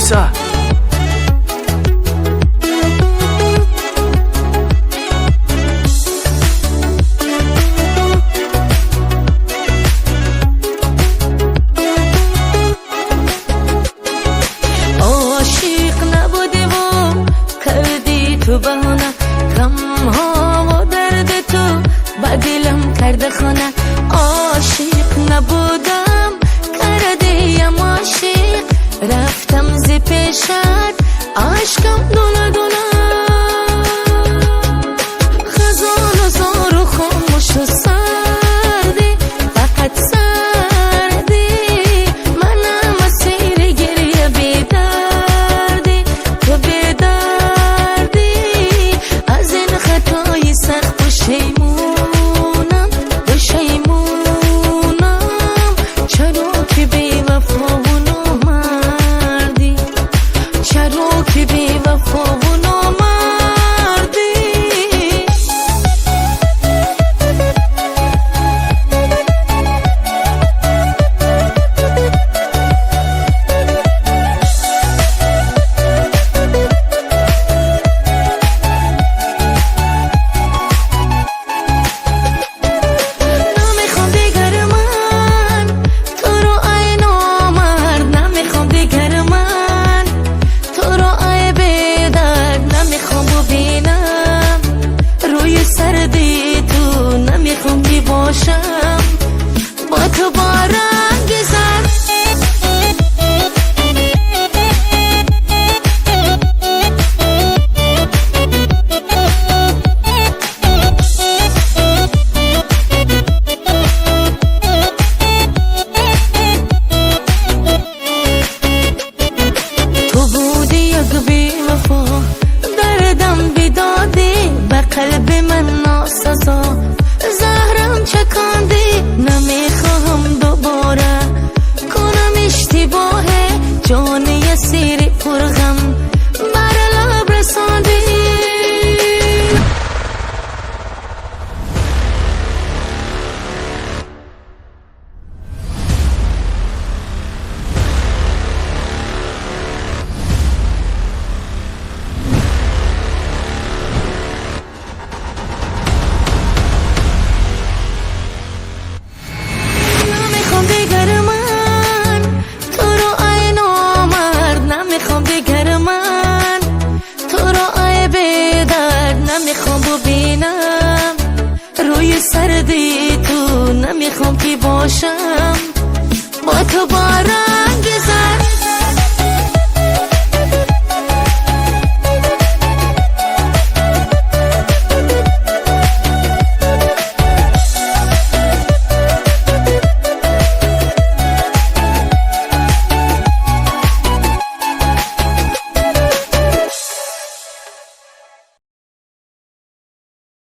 پرویسر. عاشق نبودی و کردی تو بهانه، غم ها و درد تو با دلم کرده خانه. عاشق نبودم کردیم عاشق، رفتم ز پیشت عشقم دونه دونه. خزان و زار و خاموش و سردی، فقط سردی. منم اسیر گریه بیدردی، تو بیدردی. از این خطای سخت پشیمونم، پشیمونم. چرا که بی وفا و نامردی، چرا که بی وفا و نامردی. نمیخوام دیگر من تو رو ای نامرد، نمیخوام دیگر من تو رو ای بیدرد. نمیخوام ببینم روی سردی تو، نمیخوام که باشم با تو با رنگ زرد. تو بودی یک بی وفا، دردم بیدادی، به قلب من ناسزا زهرم چکاندی. نمیخواهم دوباره کنم اشتباه، جان اسیر پرغم بر لب رساندی. نمیخوام دیگر من تو رو ای نامرد، نمیخوام دیگر من تو رو ای بیدرد. نمیخوام ببینم روی سردی تو، نمیخوام که باشم با تو بارم.